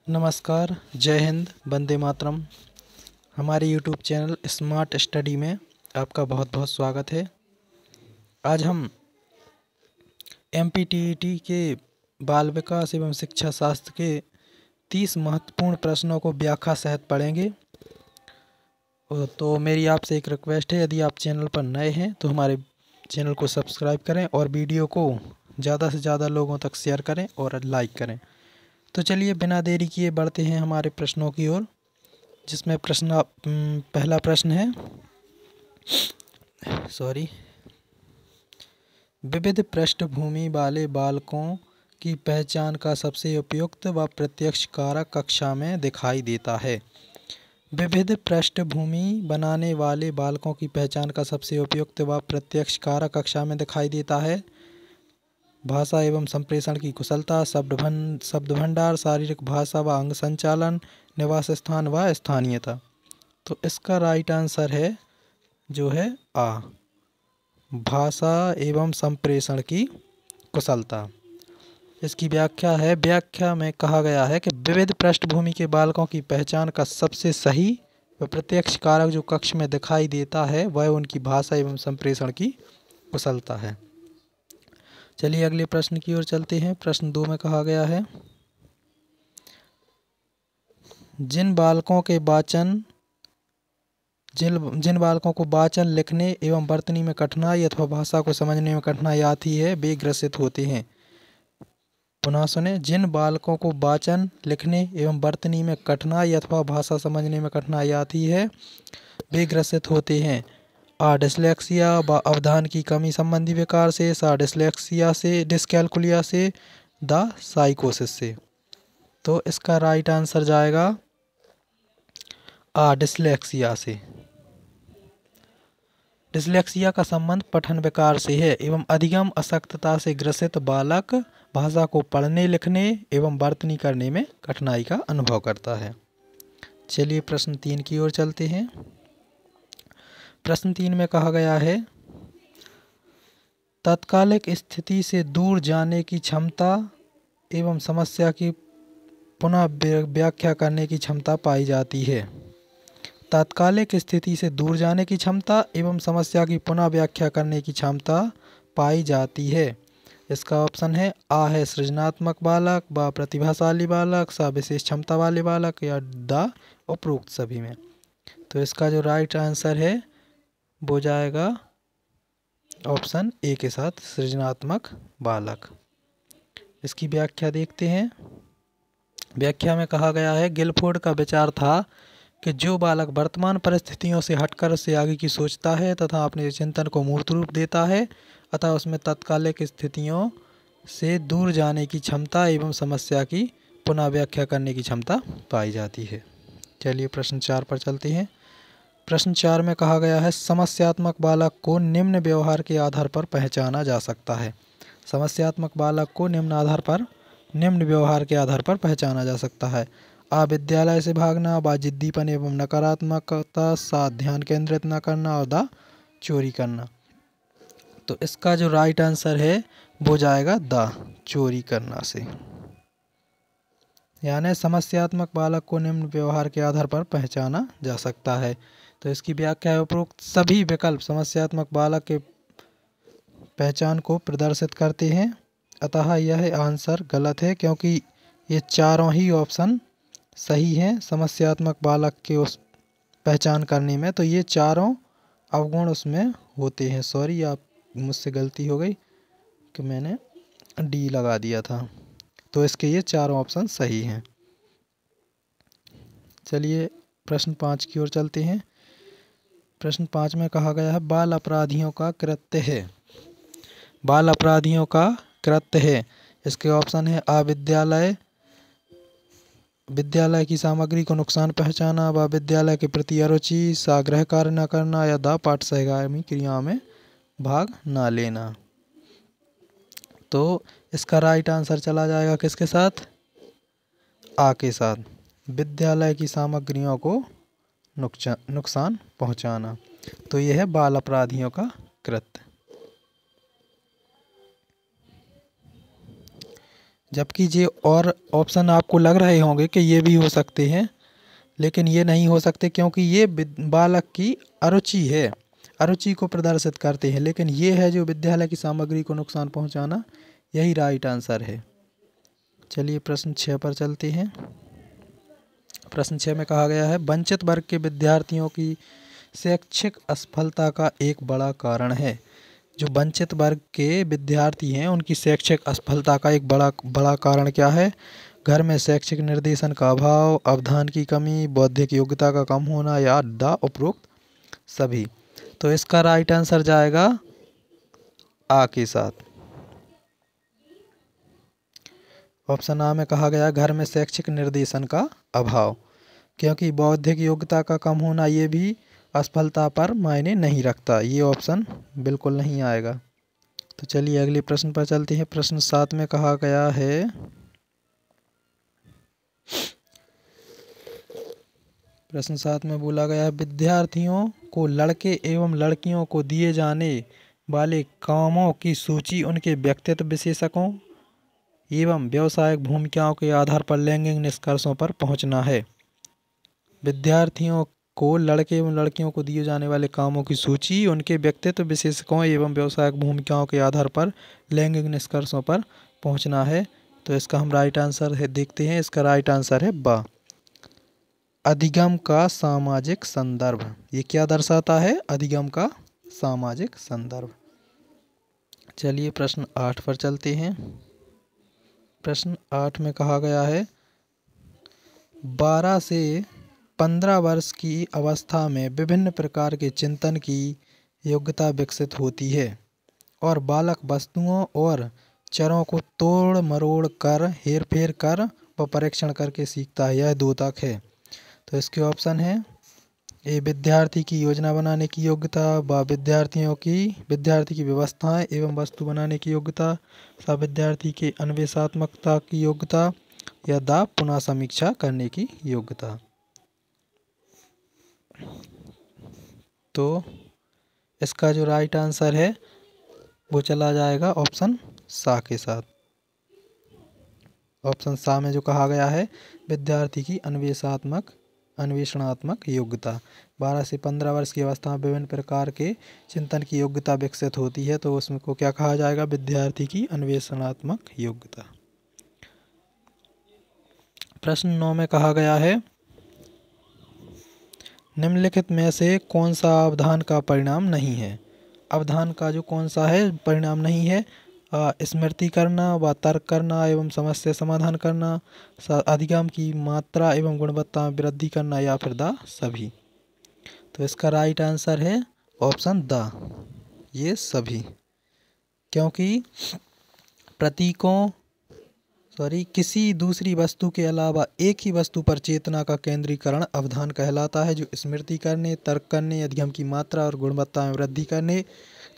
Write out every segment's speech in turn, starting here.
नमस्कार, जय हिंद, वंदे मातरम। हमारे यूट्यूब चैनल स्मार्ट स्टडी में आपका बहुत बहुत स्वागत है। आज हम एमपीटीईटी के बाल विकास एवं शिक्षा शास्त्र के 30 महत्वपूर्ण प्रश्नों को व्याख्या सहित पढ़ेंगे। तो मेरी आपसे एक रिक्वेस्ट है, यदि आप चैनल पर नए हैं तो हमारे चैनल को सब्सक्राइब करें और वीडियो को ज़्यादा से ज़्यादा लोगों तक शेयर करें और लाइक करें। तो चलिए बिना देरी किए बढ़ते हैं हमारे प्रश्नों की ओर, जिसमें पहला प्रश्न है विविध पृष्ठभूमि वाले बालकों की पहचान का सबसे उपयुक्त व प्रत्यक्ष कारक कक्षा में दिखाई देता है। विविध पृष्ठभूमि बनाने वाले बालकों की पहचान का सबसे उपयुक्त व प्रत्यक्ष कारक कक्षा में दिखाई देता है। भाषा एवं संप्रेषण की कुशलता, शब्द भंडार, शारीरिक भाषा व अंग संचालन, निवास स्थान व स्थानीयता। तो इसका राइट आंसर है जो है आ, भाषा एवं संप्रेषण की कुशलता। इसकी व्याख्या है, व्याख्या में कहा गया है कि विविध पृष्ठभूमि के बालकों की पहचान का सबसे सही व प्रत्यक्ष कारक जो कक्ष में दिखाई देता है वह उनकी भाषा एवं संप्रेषण की कुशलता है। चलिए अगले प्रश्न की ओर चलते हैं। प्रश्न 2 में कहा गया है, जिन बालकों को वाचन, लिखने एवं वर्तनी में कठिनाई अथवा भाषा को समझने में कठिनाई आती है वे ग्रसित होते हैं। पुनः सुने, जिन बालकों को वाचन, लिखने एवं वर्तनी में कठिनाई अथवा भाषा समझने में कठिनाई आती है वे ग्रसित होते हैं। आ डिस्लेक्सिया व अवधान की कमी संबंधी विकार से, सा डिस्लेक्सिया से, डिस्कैलकुलिया से, द साइकोसिस से। तो इसका राइट आंसर जाएगा आ, डिस्लेक्सिया से। डिस्लेक्सिया का संबंध पठन विकार से है एवं अधिगम अशक्तता से ग्रसित बालक भाषा को पढ़ने, लिखने एवं वर्तनी करने में कठिनाई का अनुभव करता है। चलिए प्रश्न 3 की ओर चलते हैं। प्रश्न 3 में कहा गया है, तात्कालिक स्थिति से दूर जाने की क्षमता एवं समस्या की पुनः व्याख्या करने की क्षमता पाई जाती है। तात्कालिक स्थिति से दूर जाने की क्षमता एवं समस्या की पुनः व्याख्या करने की क्षमता पाई जाती है। इसका ऑप्शन है आ है सृजनात्मक बालक, ब प्रतिभाशाली बालक, सा विशेष क्षमता वाले बालक, या द उपरोक्त सभी में। तो इसका जो राइट आंसर है वो जाएगा ऑप्शन ए के साथ, सृजनात्मक बालक। इसकी व्याख्या देखते हैं। व्याख्या में कहा गया है, गिलफोर्ड का विचार था कि जो बालक वर्तमान परिस्थितियों से हटकर उससे आगे की सोचता है तथा अपने चिंतन को मूर्त रूप देता है, अतः उसमें तात्कालिक स्थितियों से दूर जाने की क्षमता एवं समस्या की पुनः व्याख्या करने की क्षमता पाई जाती है। चलिए प्रश्न 4 पर चलते हैं। प्रश्न 4 में कहा गया है, समस्यात्मक बालक को निम्न व्यवहार के आधार पर पहचाना जा सकता है। समस्यात्मक बालक को निम्न व्यवहार के आधार पर पहचाना जा सकता है। आ विद्यालय से भागना, बा जिद्दीपन एवं नकारात्मकता, सा ध्यान केंद्रित न करना, और द चोरी करना। तो इसका जो राइट आंसर है वो जाएगा द चोरी करना से। यानी समस्यात्मक बालक को निम्न व्यवहार के आधार पर पहचाना जा सकता है। तो इसकी व्याख्या है, उपरोक्त सभी विकल्प समस्यात्मक बालक के पहचान को प्रदर्शित करते हैं, अतः यह आंसर गलत है क्योंकि ये चारों ही ऑप्शन सही हैं समस्यात्मक बालक के उस पहचान करने में। तो ये चारों अवगुण उसमें होते हैं। सॉरी, आप मुझसे गलती हो गई कि मैंने डी लगा दिया था। तो इसके ये चारों ऑप्शन सही हैं। चलिए प्रश्न 5 की ओर चलते हैं। प्रश्न 5 में कहा गया है, बाल अपराधियों का कृत्य है। बाल अपराधियों का कृत्य है। इसके ऑप्शन है आ विद्यालय की सामग्री को नुकसान पहुंचाना, व विद्यालय के प्रति अरुचि, सा गृह कार्य न करना, या द पाठ सहगामी क्रियाओं में भाग न लेना। तो इसका राइट आंसर चला जाएगा किसके साथ? आ के साथ, विद्यालय की सामग्रियों को नुकसान पहुंचाना। तो यह है बाल अपराधियों का कृत्य। जबकि ये और ऑप्शन आपको लग रहे होंगे कि ये भी हो सकते हैं, लेकिन ये नहीं हो सकते क्योंकि ये बालक की अरुचि है, अरुचि को प्रदर्शित करते हैं। लेकिन ये है जो विद्यालय की सामग्री को नुकसान पहुंचाना, यही राइट आंसर है। चलिए प्रश्न 6 पर चलते हैं। प्रश्न 6 में कहा गया है वंचित वर्ग के विद्यार्थियों की शैक्षिक असफलता का एक बड़ा कारण है। जो वंचित वर्ग के विद्यार्थी हैं उनकी शैक्षिक असफलता का एक बड़ा कारण क्या है? घर में शैक्षिक निर्देशन का अभाव, अवधान की कमी, बौद्धिक योग्यता का कम होना या द उपरोक्त सभी। तो इसका राइट आंसर जाएगा आ के साथ। ऑप्शन आ में कहा गया घर में शैक्षिक निर्देशन का अभाव, क्योंकि बौद्धिक योग्यता का कम होना ये भी असफलता पर मायने नहीं रखता, ये ऑप्शन बिल्कुल नहीं आएगा। तो चलिए अगले प्रश्न पर चलते हैं। प्रश्न 7 में कहा गया है प्रश्न 7 में बोला गया है विद्यार्थियों को लड़के एवं लड़कियों को दिए जाने वाले कामों की सूची उनके व्यक्तित्व विशेषकों एवं व्यावसायिक भूमिकाओं के आधार पर लैंगिक निष्कर्षों पर पहुंचना है। विद्यार्थियों को लड़के एवं लड़कियों को दिए जाने वाले कामों की सूची उनके व्यक्तित्व विशेषकों एवं व्यावसायिक भूमिकाओं के आधार पर लैंगिक निष्कर्षों पर पहुंचना है। तो इसका हम राइट आंसर है देखते हैं। इसका राइट आंसर है बा, अधिगम का सामाजिक संदर्भ। ये क्या दर्शाता है? अधिगम का सामाजिक संदर्भ। चलिए प्रश्न 8 पर चलते हैं। प्रश्न 8 में कहा गया है 12 से 15 वर्ष की अवस्था में विभिन्न प्रकार के चिंतन की योग्यता विकसित होती है और बालक वस्तुओं और चरों को तोड़ मरोड़ कर, हेर फेर कर व परीक्षण करके सीखता है। यह द्योतक है। तो इसके ऑप्शन है ए विद्यार्थी की योजना बनाने की योग्यता, व विद्यार्थी की व्यवस्थाएं एवं वस्तु बनाने की योग्यता, सा विद्यार्थी के अन्वेषात्मकता की योग्यता या दा पुनः समीक्षा करने की योग्यता। तो इसका जो राइट आंसर है वो चला जाएगा ऑप्शन सा के साथ। ऑप्शन सा में जो कहा गया है विद्यार्थी की अन्वेषणात्मक योग्यता, 12 से 15 वर्ष की अवस्था में विभिन्न प्रकार के चिंतन की योग्यता विकसित होती है, तो उसमें को क्या कहा जाएगा? विद्यार्थी की अन्वेषणात्मक योग्यता। प्रश्न 9 में कहा गया है निम्नलिखित में से कौन सा अवधान का परिणाम नहीं है? अवधान का जो कौन सा है परिणाम नहीं है? स्मृति करना व तर्क करना एवं समस्या समाधान करना, अधिगम की मात्रा एवं गुणवत्ता में वृद्धि करना या फिर द सभी। तो इसका राइट आंसर है ऑप्शन द, ये सभी। क्योंकि किसी दूसरी वस्तु के अलावा एक ही वस्तु पर चेतना का केंद्रीकरण अवधान कहलाता है, जो स्मृति करने, तर्क करने, अधिगम की मात्रा और गुणवत्ता में वृद्धि करने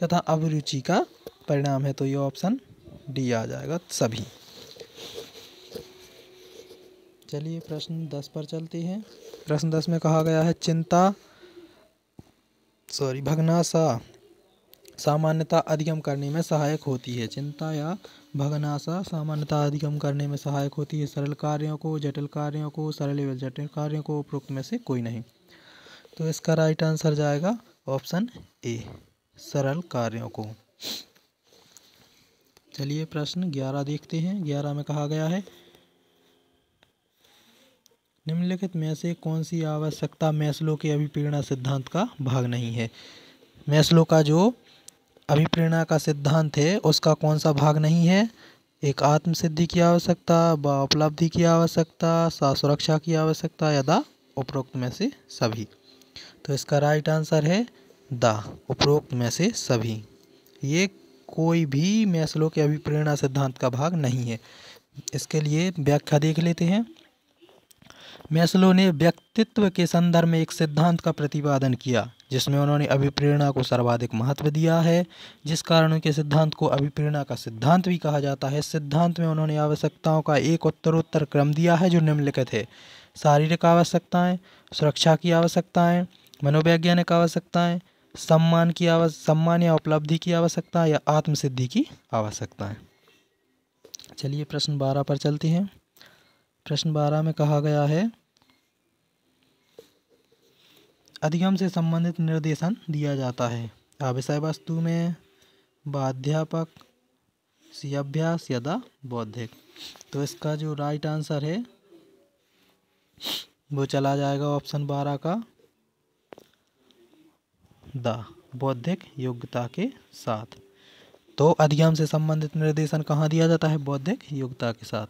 तथा अभिरुचि का परिणाम है। तो ये ऑप्शन डी आ जाएगा, सभी। चलिए प्रश्न 10 पर चलते हैं। प्रश्न 10 में कहा गया है भग्नाशा सामान्यतः अधिगम करने में सहायक होती है। चिंता या भग्नाशा सामान्यतः अधिगम करने में सहायक होती है। सरल कार्यों को, जटिल कार्यों को, सरल एवं जटिल कार्यों को, उपरोक्त में से कोई नहीं। तो इसका राइट आंसर जाएगा ऑप्शन ए, सरल कार्यों को। चलिए प्रश्न 11 देखते हैं। 11 में कहा गया है निम्नलिखित में से कौन सी आवश्यकता मैस्लो के अभिप्रेरणा सिद्धांत का भाग नहीं है? मैस्लो का जो अभिप्रेरणा का सिद्धांत है उसका कौन सा भाग नहीं है? एक आत्मसिद्धि की आवश्यकता, व उपलब्धि की आवश्यकता, सुरक्षा की आवश्यकता या द उपरोक्त में से सभी। तो इसका राइट आंसर है द उपरोक्त में से सभी। ये कोई भी मैस्लो के अभिप्रेरणा सिद्धांत का भाग नहीं है। इसके लिए व्याख्या देख लेते हैं। मैस्लो ने व्यक्तित्व के संदर्भ में एक सिद्धांत का प्रतिपादन किया जिसमें उन्होंने अभिप्रेरणा को सर्वाधिक महत्व दिया है, जिस कारण उनके सिद्धांत को अभिप्रेरणा का सिद्धांत भी कहा जाता है। सिद्धांत में उन्होंने आवश्यकताओं का एक उत्तरोत्तर क्रम दिया है जो निम्नलिखित है: शारीरिक आवश्यकताएं, सुरक्षा की आवश्यकताएं, मनोवैज्ञानिक आवश्यकताएं, सम्मान या उपलब्धि की आवश्यकता या आत्मसिद्धि की आवश्यकताएं। चलिए प्रश्न 12 पर चलते हैं। प्रश्न 12 में कहा गया है अधिगम से संबंधित निर्देशन दिया जाता है। विषय वस्तु में अध्यापक, सी अभ्यास या द बौद्धिक। तो इसका जो राइट आंसर है वो चला जाएगा ऑप्शन 12 का द बौद्धिक योग्यता के साथ। तो अधिगम से संबंधित निर्देशन कहाँ दिया जाता है? बौद्धिक योग्यता के साथ।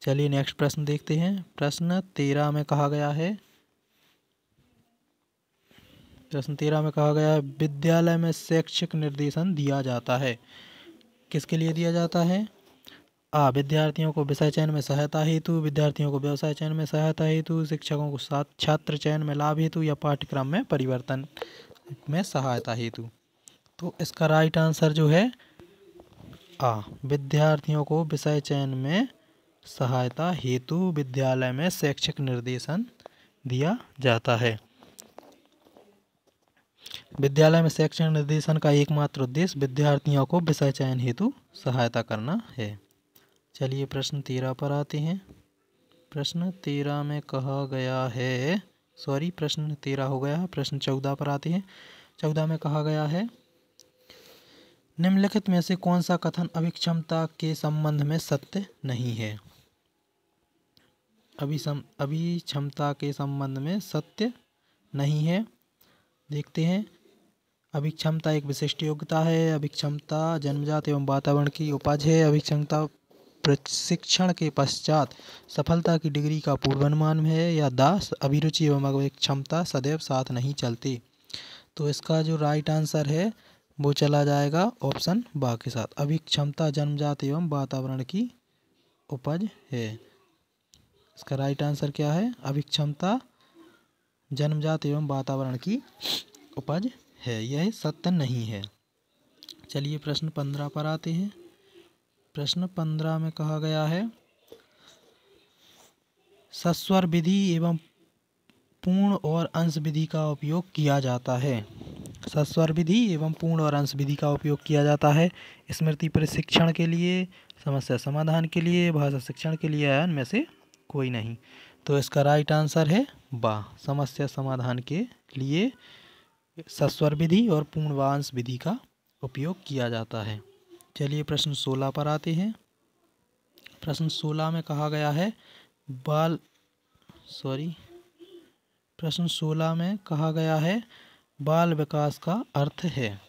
चलिए नेक्स्ट प्रश्न देखते हैं। प्रश्न 13 में कहा गया है विद्यालय में शैक्षिक निर्देशन दिया जाता है। किसके लिए दिया जाता है? विद्यार्थियों को विषय चयन में सहायता हेतु, विद्यार्थियों को व्यवसाय चयन में सहायता हेतु, शिक्षकों को छात्र चयन में लाभ हेतु या पाठ्यक्रम में परिवर्तन में सहायता हेतु। तो इसका राइट आंसर जो है विद्यार्थियों को विषय चयन में सहायता हेतु विद्यालय में शैक्षिक निर्देशन दिया जाता है। विद्यालय में शैक्षिक निर्देशन का एकमात्र उद्देश्य विद्यार्थियों को विषय चयन हेतु सहायता करना है। चलिए प्रश्न 13 पर आते हैं। प्रश्न 13 में कहा गया है प्रश्न 13 हो गया है। प्रश्न 14 पर आते हैं। 14 में कहा गया है निम्नलिखित में से कौन सा कथन अभिक्षमता के संबंध में सत्य नहीं है? अभिक्षमता के संबंध में सत्य नहीं है। देखते हैं। अभिक्षमता एक विशिष्ट योग्यता है। अभिक्षमता जन्मजात एवं वातावरण की उपज है। अभिक्षमता प्रशिक्षण के पश्चात सफलता की डिग्री का पूर्वानुमान है। या अभिरुचि एवं अभिक्षमता सदैव साथ नहीं चलती। तो इसका जो राइट आंसर है वो चला जाएगा ऑप्शन बा के साथ। अभिक्षमता जन्मजात एवं वातावरण की उपज है। इसका राइट आंसर क्या है? अभिक्षमता जन्मजात एवं वातावरण की उपज है, यह सत्य नहीं है। चलिए प्रश्न 15 पर आते हैं। प्रश्न 15 में कहा गया है सस्वर विधि एवं पूर्ण और अंश विधि का उपयोग किया जाता है। सस्वर विधि एवं पूर्ण और अंश विधि का उपयोग किया जाता है स्मृति प्रशिक्षण के लिए, समस्या समाधान के लिए, भाषा शिक्षण के लिए, इनमें से कोई नहीं। तो इसका राइट आंसर है बा, समस्या समाधान के लिए सस्वर विधि और पूर्ण व अंश विधि का उपयोग किया जाता है। चलिए प्रश्न 16 पर आते हैं। प्रश्न 16 में कहा गया है प्रश्न 16 में कहा गया है बाल विकास का अर्थ है।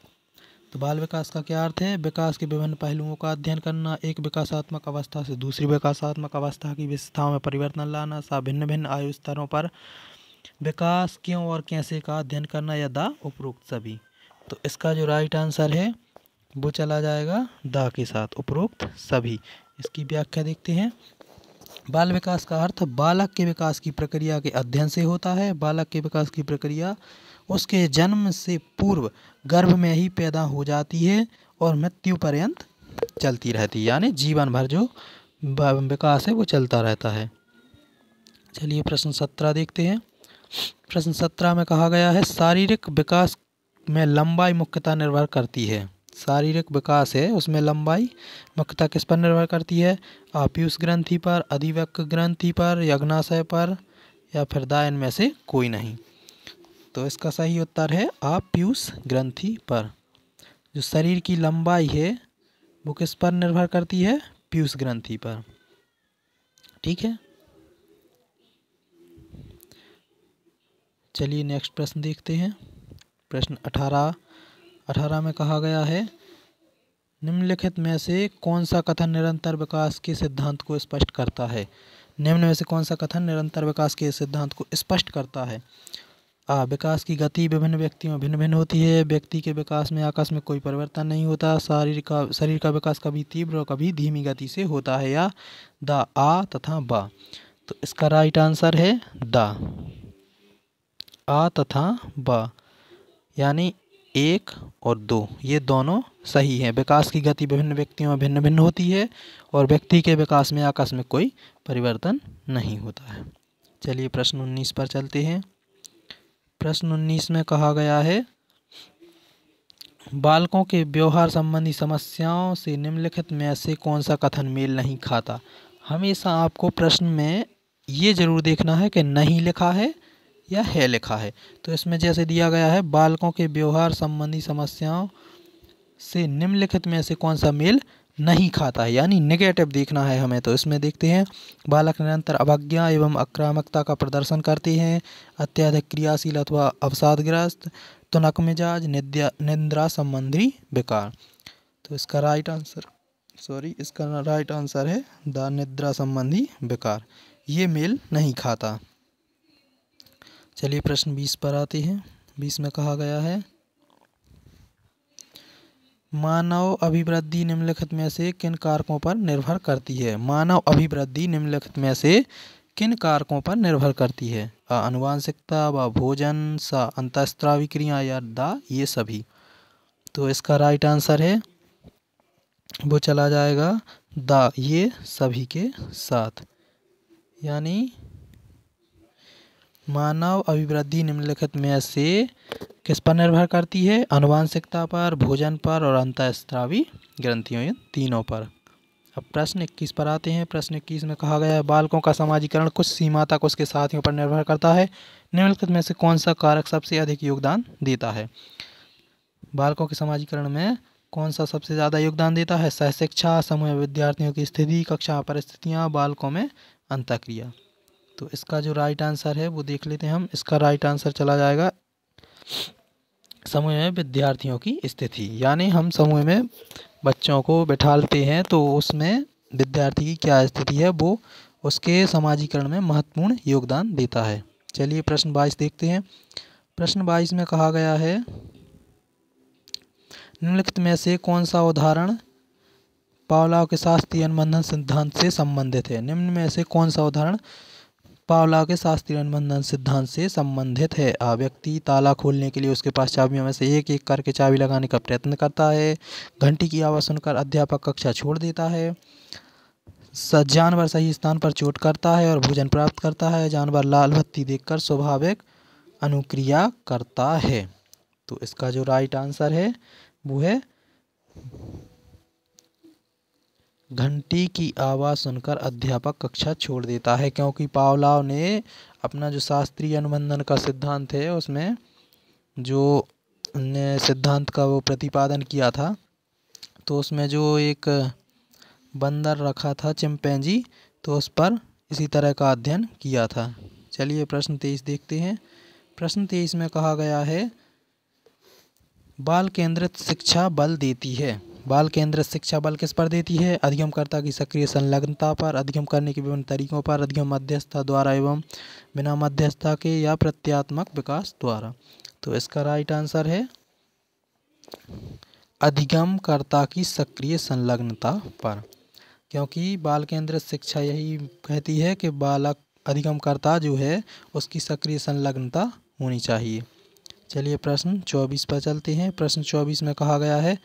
तो बाल विकास का क्या अर्थ है? विकास के विभिन्न पहलुओं का अध्ययन करना, एक विकासात्मक अवस्था से दूसरी विकासात्मक अवस्था की विशेषताओं में परिवर्तन लाना, भिन्न भिन्न आयु स्तरों पर विकास क्यों और कैसे का अध्ययन करना, या द उपरोक्त सभी। तो इसका जो राइट आंसर है वो चला जाएगा द के साथ, उपरोक्त सभी। इसकी व्याख्या देखते हैं। बाल विकास का अर्थ बालक के विकास की प्रक्रिया के अध्ययन से होता है। बालक के विकास की प्रक्रिया उसके जन्म से पूर्व गर्भ में ही पैदा हो जाती है और मृत्यु पर्यंत चलती रहती है, यानी जीवन भर जो विकास है वो चलता रहता है। चलिए प्रश्न 17 देखते हैं। प्रश्न 17 में कहा गया है शारीरिक विकास में लंबाई मुख्यतः निर्भर करती है। शारीरिक विकास है उसमें लंबाई मुख्यतः किस पर निर्भर करती है? पीयूष ग्रंथि पर, अधिवक्र ग्रंथि पर, यज्ञाशय पर, या फिर द इनमें से कोई नहीं। तो इसका सही उत्तर है पीयूष ग्रंथि पर। जो शरीर की लंबाई है वो किस पर निर्भर करती है? पीयूष ग्रंथि पर। ठीक है। चलिए नेक्स्ट प्रश्न देखते हैं। प्रश्न 18 में कहा गया है निम्नलिखित में से कौन सा कथन निरंतर विकास के सिद्धांत को स्पष्ट करता है? निम्न में से कौन सा कथन निरंतर विकास के सिद्धांत को स्पष्ट करता है? विकास की गति विभिन्न व्यक्तियों में भिन्न भिन्न होती है। व्यक्ति के विकास में आकस्मिक कोई परिवर्तन नहीं होता। शरीर का विकास कभी तीव्र और कभी धीमी गति से होता है। या द तथा बा। तो इसका राइट आंसर है द तथा बा, यानी 1 और 2 ये दोनों सही हैं। विकास की गति विभिन्न व्यक्तियों में भिन्न भिन्न होती है और व्यक्ति के विकास में आकस्मिक कोई परिवर्तन नहीं होता है। चलिए प्रश्न 19 पर चलते हैं। प्रश्न 19 में कहा गया है बालकों के व्यवहार संबंधी समस्याओं से निम्नलिखित में से कौन सा कथन मेल नहीं खाता। हमेशा आपको प्रश्न में ये जरूर देखना है कि नहीं लिखा है या है लिखा है। तो इसमें जैसे दिया गया है, बालकों के व्यवहार संबंधी समस्याओं से निम्नलिखित में से कौन सा मेल नहीं खाता है, यानी नेगेटिव देखना है हमें। तो इसमें देखते हैं, बालक निरंतर अवज्ञा एवं आक्रामकता का प्रदर्शन करते हैं, अत्यधिक क्रियाशील अथवा अवसादग्रस्त, तुनक मिजाज, निद्रा संबंधी विकार। तो इसका राइट आंसर है द निद्रा संबंधी विकार। ये मेल नहीं खाता। चलिए प्रश्न 20 पर आते हैं। 20 में कहा गया है, मानव अभिवृद्धि निम्नलिखित में से किन कारकों पर निर्भर करती है। मानव अभिवृद्धि निम्नलिखित में से किन कारकों पर निर्भर करती है। अ आनुवांशिकता, व भोजन, स अंतःस्रावी क्रिया, या द ये सभी। तो इसका राइट आंसर है, वो चला जाएगा द ये सभी के साथ, यानी मानव अभिवृद्धि निम्नलिखित में से किस पर निर्भर करती है। आनुवांशिकता पर, भोजन पर और अंतःस्रावी ग्रंथियों, इन तीनों पर। अब प्रश्न 21 पर आते हैं। प्रश्न 21 में कहा गया है, बालकों का समाजीकरण कुछ सीमा तक उसके साथियों पर निर्भर करता है। निम्नलिखित में से कौन सा कारक सबसे अधिक योगदान देता है। बालकों के समाजीकरण में कौन सा सबसे ज़्यादा योगदान देता है। सहशिक्षा, समूह विद्यार्थियों की स्थिति, कक्षा परिस्थितियाँ, बालकों में अंतःक्रिया। तो इसका जो राइट आंसर है वो देख लेते हैं हम। इसका राइट आंसर चला जाएगा समूह में विद्यार्थियों की स्थिति, यानी हम समूह में बच्चों को बिठालते हैं तो उसमें विद्यार्थी की क्या स्थिति है वो उसके समाजीकरण में महत्वपूर्ण योगदान देता है। चलिए प्रश्न 22 देखते हैं। प्रश्न 22 में कहा गया है, निम्नलिखित में से कौन सा उदाहरण पावलोव के शास्त्रीय अनुबंधन सिद्धांत से संबंधित है। निम्न में से कौन सा उदाहरण पावलोव के शास्त्रीय अनुबंधन सिद्धांत से संबंधित है। व्यक्ति ताला खोलने के लिए उसके पास चाबियों में से एक एक करके चाबी लगाने का प्रयत्न करता है। घंटी की आवाज़ सुनकर अध्यापक कक्षा छोड़ देता है। जानवर सही स्थान पर चोट करता है और भोजन प्राप्त करता है। जानवर लाल बत्ती देखकर स्वाभाविक अनुक्रिया करता है। तो इसका जो राइट आंसर है वो है घंटी की आवाज़ सुनकर अध्यापक कक्षा छोड़ देता है, क्योंकि पावलोव ने अपना जो शास्त्रीय अनुबंधन का सिद्धांत है उसमें जो सिद्धांत का वो प्रतिपादन किया था, तो उसमें जो एक बंदर रखा था चिंपैंजी, तो उस पर इसी तरह का अध्ययन किया था। चलिए प्रश्न 23 देखते हैं। प्रश्न 23 में कहा गया है, बाल केंद्रित शिक्षा बल देती है। बाल केंद्रित शिक्षा बल किस पर देती है। अधिगमकर्ता की सक्रिय संलग्नता पर, अधिगम करने के विभिन्न तरीकों पर, अधिगम मध्यस्थता द्वारा एवं बिना मध्यस्थता के, या प्रत्यात्मक विकास द्वारा। तो इसका राइट आंसर है अधिगमकर्ता की सक्रिय संलग्नता पर, क्योंकि बाल केंद्रित शिक्षा यही कहती है कि बालक अधिगमकर्ता जो है उसकी सक्रिय संलग्नता होनी चाहिए। चलिए प्रश्न 24 पर चलते हैं। प्रश्न 24 में कहा गया है,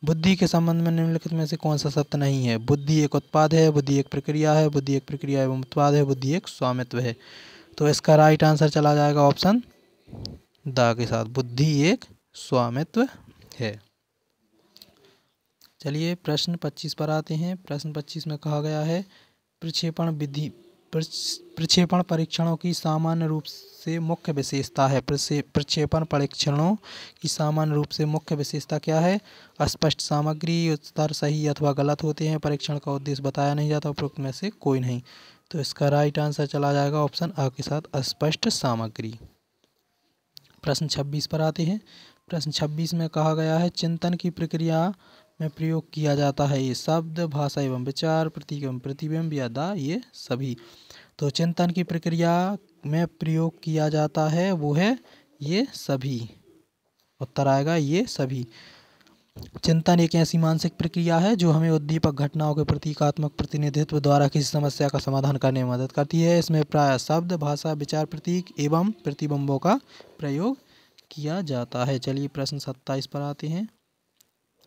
बुद्धि के संबंध में निम्नलिखित में से कौन सा सत्य नहीं है। बुद्धि एक उत्पाद है, बुद्धि एक प्रक्रिया है, बुद्धि एक प्रक्रिया एवं उत्पाद है, बुद्धि एक स्वामित्व है। तो इसका राइट आंसर चला जाएगा ऑप्शन द के साथ, बुद्धि एक स्वामित्व है। चलिए प्रश्न 25 पर आते हैं। प्रश्न 25 में कहा गया है, प्रक्षेपण परीक्षणों की सामान्य रूप से मुख्य विशेषता है। प्रक्षेपण परीक्षणों की सामान्य रूप से मुख्य विशेषता क्या है। अस्पष्ट सामग्री, उत्तर सही अथवा गलत होते हैं, परीक्षण का उद्देश्य बताया नहीं जाता, उपरोक्त में से कोई नहीं। तो इसका राइट आंसर चला जाएगा ऑप्शन आ के साथ, अस्पष्ट सामग्री। प्रश्न 26 पर आते हैं। प्रश्न 26 में कहा गया है, चिंतन की प्रक्रिया में प्रयोग किया जाता है ये शब्द, भाषा एवं विचार, प्रतीक एवं प्रतिबिंब, या द ये सभी। तो चिंतन की प्रक्रिया में प्रयोग किया जाता है वो है ये सभी। उत्तर आएगा ये सभी। चिंतन एक ऐसी मानसिक प्रक्रिया है जो हमें उद्दीपक घटनाओं के प्रतीकात्मक प्रतिनिधित्व द्वारा किसी समस्या का समाधान करने में मदद करती है। इसमें प्रायः शब्द, भाषा, विचार, प्रतीक एवं प्रतिबिंबों का प्रयोग किया जाता है। चलिए प्रश्न 27 पर आते हैं।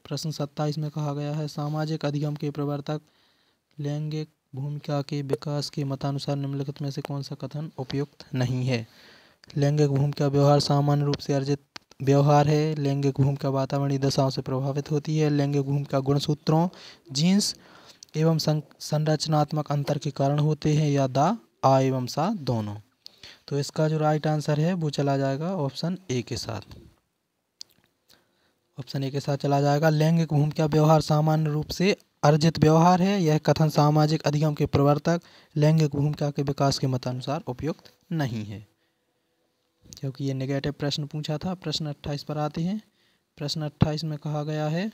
प्रश्न 27 में कहा गया है, सामाजिक अधिगम के प्रवर्तक लैंगिक भूमिका के विकास के मतानुसार निम्नलिखित में से कौन सा कथन उपयुक्त नहीं है। लैंगिक भूमिका व्यवहार सामान्य रूप से अर्जित व्यवहार है, लैंगिक भूमिका वातावरणीय दशाओं से प्रभावित होती है, लैंगिक भूमिका गुणसूत्रों, जीन्स एवं संरचनात्मक अंतर के कारण होते हैं, या द, आ एवं सा दोनों। तो इसका जो राइट आंसर है वो चला जाएगा ऑप्शन ए के साथ। ऑप्शन ए के साथ चला जाएगा। लैंगिक भूमिका व्यवहार सामान्य रूप से अर्जित व्यवहार है। यह कथन सामाजिक अधिगम के प्रवर्तक लैंगिक भूमिका के विकास के मतानुसार उपयुक्त नहीं है, क्योंकि ये नेगेटिव प्रश्न पूछा था। प्रश्न 28 पर आते हैं। प्रश्न 28 में कहा गया है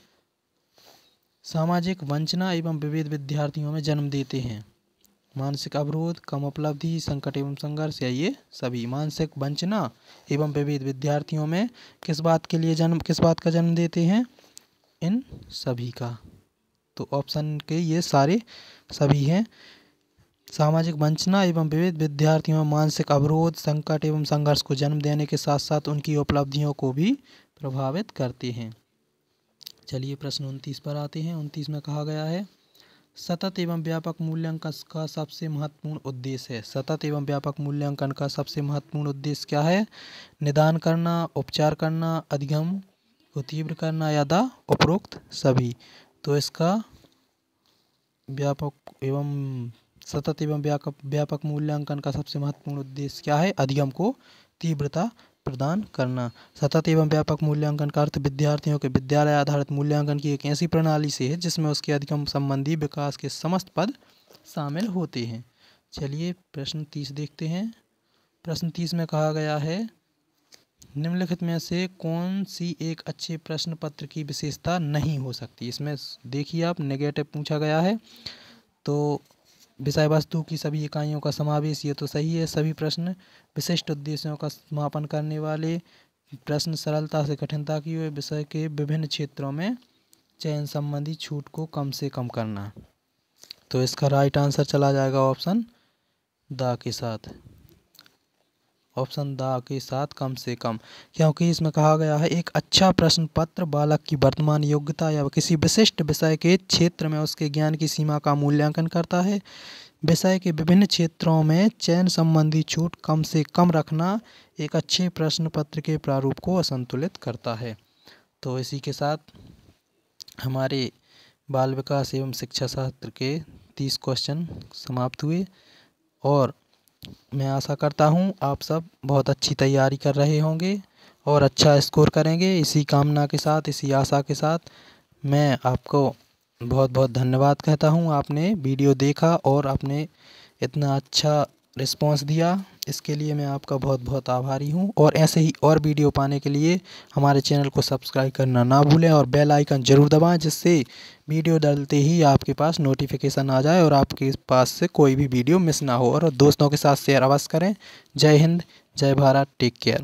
सामाजिक वंचना एवं विभेद विद्यार्थियों में जन्म देते हैं। मानसिक अवरोध, कम उपलब्धि, संकट एवं संघर्ष, या ये सभी। मानसिक वंचना एवं विभेद विद्यार्थियों में किस बात का जन्म देते हैं? इन सभी का। तो ऑप्शन के ये सारे सभी हैं। सामाजिक वंचना एवं विभेद विद्यार्थियों में मानसिक अवरोध, संकट एवं संघर्ष को जन्म देने के साथ साथ उनकी उपलब्धियों को भी प्रभावित करते हैं। चलिए प्रश्न 29 पर आते हैं। 29 में कहा गया है सतत एवं व्यापक मूल्यांकन का सबसे महत्वपूर्ण उद्देश्य है। सतत एवं व्यापक मूल्यांकन का सबसे महत्वपूर्ण उद्देश्य क्या है? निदान करना, उपचार करना, अधिगम को तीव्र करना, या द उपरोक्त सभी। तो इसका सतत एवं व्यापक मूल्यांकन का सबसे महत्वपूर्ण उद्देश्य क्या है? अधिगम को तीव्रता प्रदान करना। सतत एवं व्यापक मूल्यांकन का अर्थ विद्यार्थियों के विद्यालय आधारित मूल्यांकन की एक ऐसी प्रणाली से है जिसमें उसके अधिगम संबंधी विकास के समस्त पद शामिल होते हैं। चलिए प्रश्न 30 देखते हैं। प्रश्न 30 में कहा गया है निम्नलिखित में से कौन सी एक अच्छे प्रश्न पत्र की विशेषता नहीं हो सकती? इसमें देखिए आप, नेगेटिव पूछा गया है। तो विषय वस्तु की सभी इकाइयों का समावेश, ये तो सही है। सभी प्रश्न विशिष्ट उद्देश्यों का समापन करने वाले प्रश्न, सरलता से कठिनता की ओर, विषय के विभिन्न क्षेत्रों में चयन संबंधी छूट को कम से कम करना। तो इसका राइट आंसर चला जाएगा ऑप्शन द के साथ। ऑप्शन द के साथ, कम से कम, क्योंकि इसमें कहा गया है एक अच्छा प्रश्न पत्र बालक की वर्तमान योग्यता या किसी विशिष्ट विषय के क्षेत्र में उसके ज्ञान की सीमा का मूल्यांकन करता है। विषय के विभिन्न क्षेत्रों में चयन संबंधी छूट कम से कम रखना एक अच्छे प्रश्न पत्र के प्रारूप को असंतुलित करता है। तो इसी के साथ हमारे बाल विकास एवं शिक्षा शास्त्र के 30 क्वेश्चन समाप्त हुए, और मैं आशा करता हूँ आप सब बहुत अच्छी तैयारी कर रहे होंगे और अच्छा स्कोर करेंगे। इसी कामना के साथ, इसी आशा के साथ मैं आपको बहुत बहुत धन्यवाद कहता हूँ। आपने वीडियो देखा और आपने इतना अच्छा रिस्पांस दिया, इसके लिए मैं आपका बहुत बहुत आभारी हूँ। और ऐसे ही और वीडियो पाने के लिए हमारे चैनल को सब्सक्राइब करना ना भूलें और बेल आइकन ज़रूर दबाएं, जिससे वीडियो डालते ही आपके पास नोटिफिकेशन आ जाए और आपके पास से कोई भी वीडियो मिस ना हो। और दोस्तों के साथ शेयर अवश्य करें। जय हिंद, जय भारत, टेक केयर।